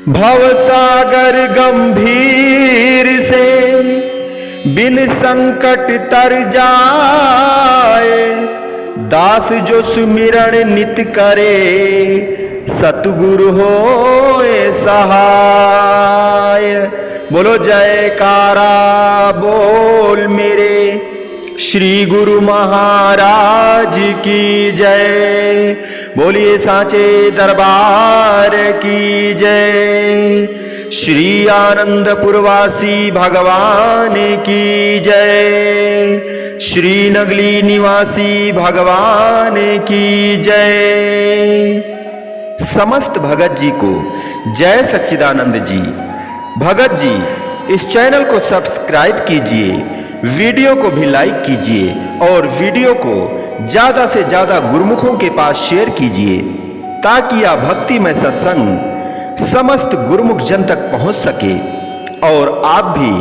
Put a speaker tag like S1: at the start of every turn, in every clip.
S1: भवसागर गंभीर से बिन संकट तर जाए, दास जो सुमिरन नित करे, सतगुरु होए सहाय। बोलो जयकारा बोल मेरे श्री गुरु महाराज की जय। बोलिए साचे दरबार की जय। श्री आनंदपुरवासी भगवान की जय। श्री नगली निवासी भगवान की जय। समस्त भगत जी को जय सच्चिदानंद जी। भगत जी इस चैनल को सब्सक्राइब कीजिए, वीडियो को भी लाइक कीजिए और वीडियो को ज्यादा से ज्यादा गुरुमुखों के पास शेयर कीजिए, ताकि यह भक्तिमय सत्संग समस्त गुरुमुख जन तक पहुंच सके और आप भी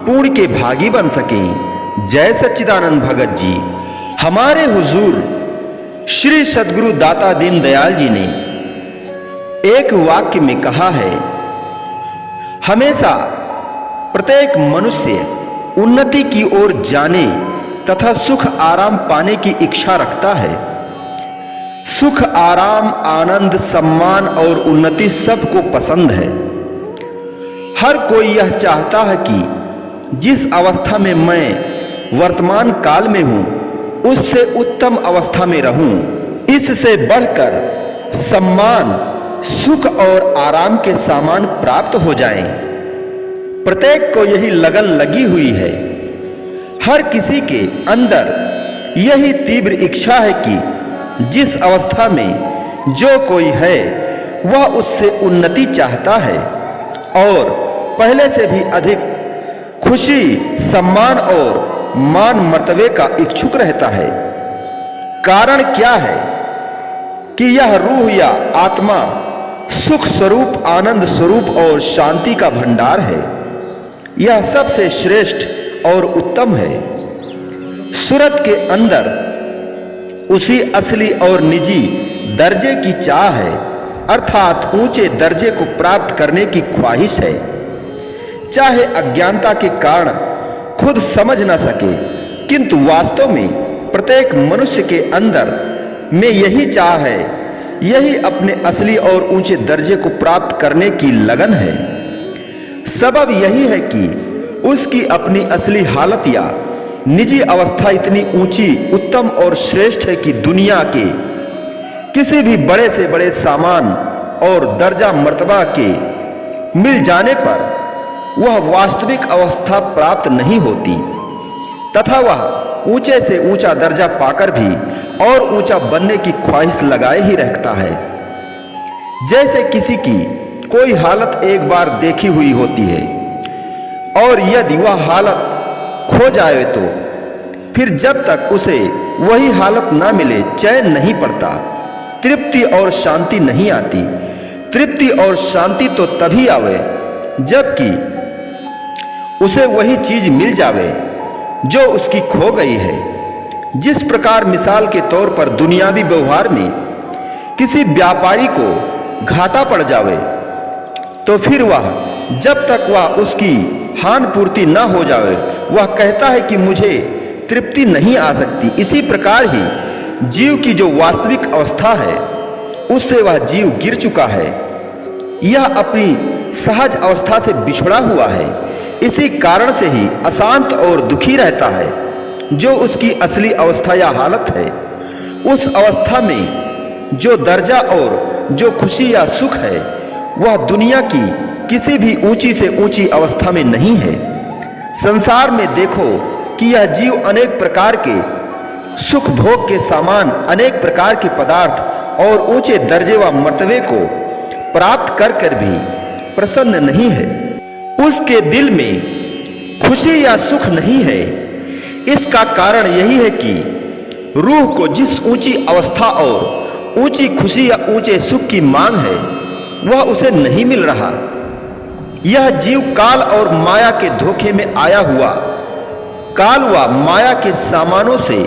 S1: पुण्य के भागी बन सकें। जय सच्चिदानंद भगत जी। हमारे हुजूर श्री सद्गुरु दाता दीनदयाल जी ने एक वाक्य में कहा है, हमेशा प्रत्येक मनुष्य उन्नति की ओर जाने तथा सुख आराम पाने की इच्छा रखता है। सुख आराम आनंद सम्मान और उन्नति सबको पसंद है। हर कोई यह चाहता है कि जिस अवस्था में मैं वर्तमान काल में हूं, उससे उत्तम अवस्था में रहूं, इससे बढ़कर सम्मान सुख और आराम के सामान प्राप्त हो जाएं। प्रत्येक को यही लगन लगी हुई है। हर किसी के अंदर यही तीव्र इच्छा है कि जिस अवस्था में जो कोई है वह उससे उन्नति चाहता है और पहले से भी अधिक खुशी सम्मान और मान मर्तबे का इच्छुक रहता है। कारण क्या है कि यह रूह या आत्मा सुख स्वरूप आनंद स्वरूप और शांति का भंडार है। यह सबसे श्रेष्ठ और उत्तम है। सूरत के अंदर उसी असली और निजी दर्जे की चाह है, अर्थात ऊंचे दर्जे को प्राप्त करने की ख्वाहिश है। चाहे अज्ञानता के कारण खुद समझ न सके, किंतु वास्तव में प्रत्येक मनुष्य के अंदर में यही चाह है, यही अपने असली और ऊंचे दर्जे को प्राप्त करने की लगन है। सबब यही है कि उसकी अपनी असली हालत या निजी अवस्था इतनी ऊंची उत्तम और श्रेष्ठ है कि दुनिया के किसी भी बड़े से बड़े सामान और दर्जा मर्तबा के मिल जाने पर वह वास्तविक अवस्था प्राप्त नहीं होती, तथा वह ऊंचे से ऊंचा दर्जा पाकर भी और ऊंचा बनने की ख्वाहिश लगाए ही रखता है। जैसे किसी की कोई हालत एक बार देखी हुई होती है और यदि वह हालत खो जाए तो फिर जब तक उसे वही हालत ना मिले चैन नहीं पड़ता, तृप्ति और शांति नहीं आती। तृप्ति और शांति तो तभी आवे जबकि उसे वही चीज मिल जावे जो उसकी खो गई है। जिस प्रकार मिसाल के तौर पर दुनियावी व्यवहार में किसी व्यापारी को घाटा पड़ जावे तो फिर वह जब तक वह उसकी हानि पूर्ति ना हो जावे वह कहता है कि मुझे तृप्ति नहीं आ सकती। इसी प्रकार ही जीव की जो वास्तविक अवस्था है उससे वह जीव गिर चुका है। यह अपनी सहज अवस्था से बिछड़ा हुआ है। इसी कारण से ही अशांत और दुखी रहता है। जो उसकी असली अवस्था या हालत है, उस अवस्था में जो दर्जा और जो खुशी या सुख है वह दुनिया की किसी भी ऊंची से ऊंची अवस्था में नहीं है। संसार में देखो कि यह जीव अनेक प्रकार के सुख भोग के सामान, अनेक प्रकार के पदार्थ और ऊंचे दर्जे व मर्तबे को प्राप्त कर कर भी प्रसन्न नहीं है। उसके दिल में खुशी या सुख नहीं है। इसका कारण यही है कि रूह को जिस ऊंची अवस्था और ऊंची खुशी या ऊंचे सुख की मांग है वह उसे नहीं मिल रहा। यह जीव काल और माया के धोखे में आया हुआ, काल व माया के सामानों से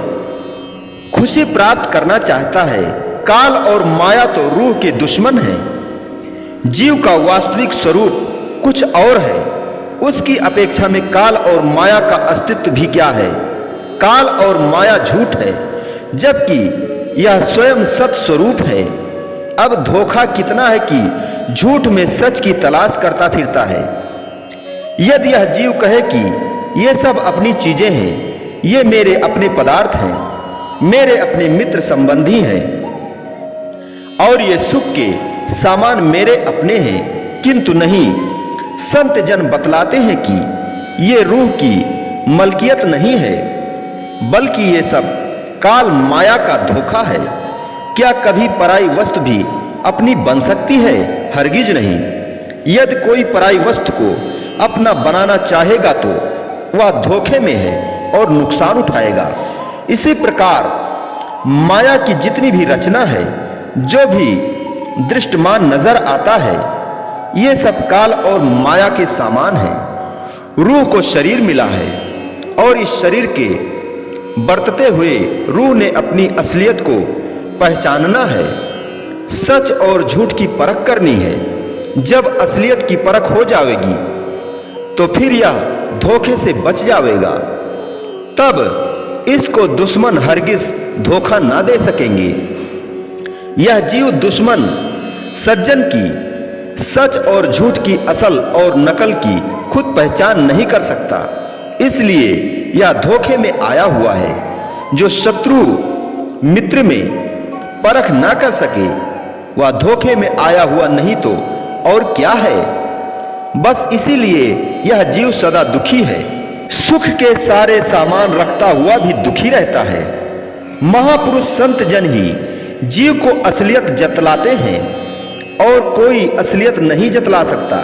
S1: खुशी प्राप्त करना चाहता है। काल और माया तो रूह के दुश्मन हैं। जीव का वास्तविक स्वरूप कुछ और है। उसकी अपेक्षा में काल और माया का अस्तित्व भी क्या है। काल और माया झूठ है, जबकि यह स्वयं सत स्वरूप है। अब धोखा कितना है कि झूठ में सच की तलाश करता फिरता है। यदि यह जीव कहे कि ये सब अपनी चीजें हैं, ये मेरे अपने पदार्थ हैं, मेरे अपने मित्र संबंधी हैं और ये सुख के सामान मेरे अपने हैं, किंतु नहीं, संत जन बतलाते हैं कि ये रूह की मलकियत नहीं है, बल्कि ये सब काल माया का धोखा है। क्या कभी पराई वस्तु भी अपनी बन सकती है? हरगिज नहीं। यदि कोई पराई वस्तु को अपना बनाना चाहेगा तो वह धोखे में है और नुकसान उठाएगा। इसी प्रकार माया की जितनी भी रचना है, जो भी दृष्टमान नजर आता है, ये सब काल और माया के सामान है। रूह को शरीर मिला है और इस शरीर के बरतते हुए रूह ने अपनी असलियत को पहचानना है। सच और झूठ की परख करनी है। जब असलियत की परख हो जाएगी तो फिर यह धोखे से बच जाएगा। तब इसको दुश्मन हरगिज धोखा ना दे सकेंगे। यह जीव दुश्मन सज्जन की सच और झूठ की असल और नकल की खुद पहचान नहीं कर सकता। इसलिए यह धोखे में आया हुआ है। जो शत्रु मित्र में परख ना कर सके, वह धोखे में आया हुआ नहीं तो और क्या है। बस इसीलिए यह जीव सदा दुखी है। सुख के सारे सामान रखता हुआ भी दुखी रहता है। महापुरुष संत जन ही जीव को असलियत जतलाते हैं और कोई असलियत नहीं जतला सकता।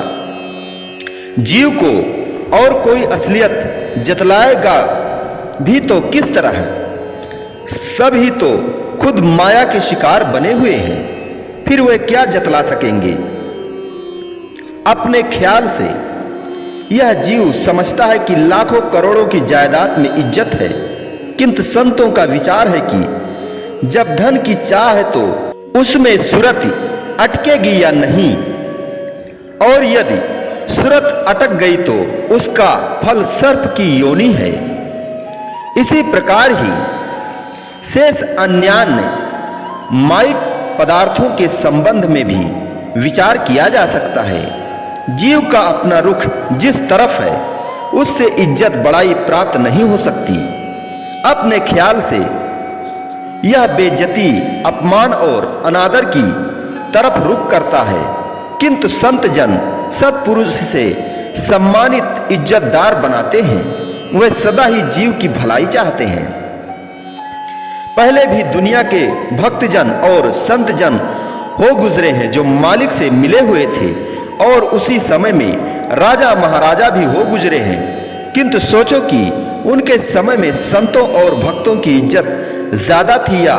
S1: जीव को और कोई असलियत जतलाएगा भी तो किस तरह? सब ही तो खुद माया के शिकार बने हुए हैं, फिर वे क्या जतला सकेंगे? अपने ख्याल से यह जीव समझता है कि लाखों करोड़ों की जायदाद में इज्जत है, किंतु संतों का विचार है कि जब धन की चाह है तो उसमें सुरत अटकेगी या नहीं, और यदि सुरत अटक गई तो उसका फल सर्प की योनि है। इसी प्रकार ही शेष अन्यान्य माइक पदार्थों के संबंध में भी विचार किया जा सकता है। जीव का अपना रुख जिस तरफ है, उससे इज्जत बड़ाई प्राप्त नहीं हो सकती। अपने ख्याल से यह बेइज्जती, अपमान और अनादर की तरफ रुख करता है, किंतु संत जन सत्पुरुष से सम्मानित इज्जतदार बनाते हैं। वे सदा ही जीव की भलाई चाहते हैं। पहले भी दुनिया के भक्तजन और संत जन हो गुजरे हैं जो मालिक से मिले हुए थे, और उसी समय में राजा महाराजा भी हो गुजरे हैं। किंतु सोचो कि उनके समय में संतों और भक्तों की इज्जत ज्यादा थी या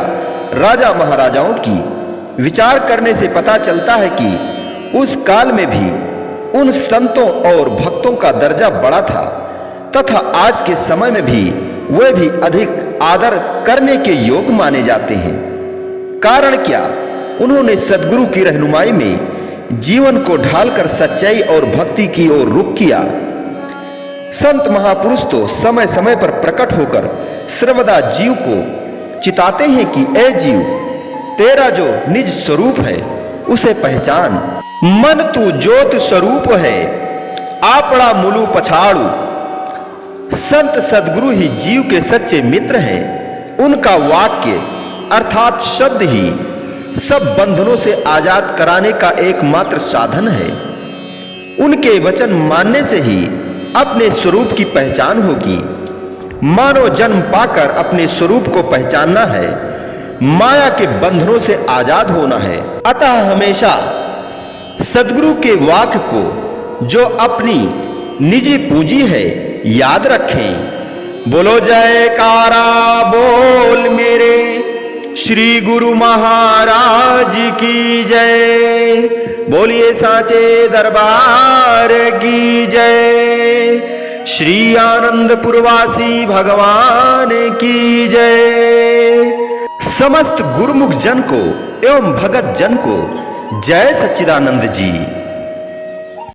S1: राजा महाराजाओं की? विचार करने से पता चलता है कि उस काल में भी उन संतों और भक्तों का दर्जा बड़ा था, तथा आज के समय में भी वे भी अधिक आदर करने के योग्य माने जाते हैं। कारण क्या? उन्होंने सद्गुरु की रहनुमाई में जीवन को ढालकर सच्चाई और भक्ति की ओर रुख किया। संत महापुरुष तो समय समय पर प्रकट होकर सर्वदा जीव को चिताते हैं कि ए जीव, तेरा जो निज स्वरूप है उसे पहचान। मन तू ज्योत स्वरूप है, आपड़ा मुलु पछाड़ू। संत सद्गुरु ही जीव के सच्चे मित्र हैं। उनका वाक्य अर्थात शब्द ही सब बंधनों से आजाद कराने का एकमात्र साधन है। उनके वचन मानने से ही अपने स्वरूप की पहचान होगी। मानव जन्म पाकर अपने स्वरूप को पहचानना है, माया के बंधनों से आजाद होना है। अतः हमेशा सद्गुरु के वाक्य को जो अपनी निजी पूंजी है याद रखें। बोलो जयकारा बोल मेरे श्री गुरु महाराज की जय। बोलिए साचे दरबार की जय। श्री आनंदपुरवासी भगवान की जय। समस्त गुरुमुख जन को एवं भगत जन को जय सच्चिदानंद जी।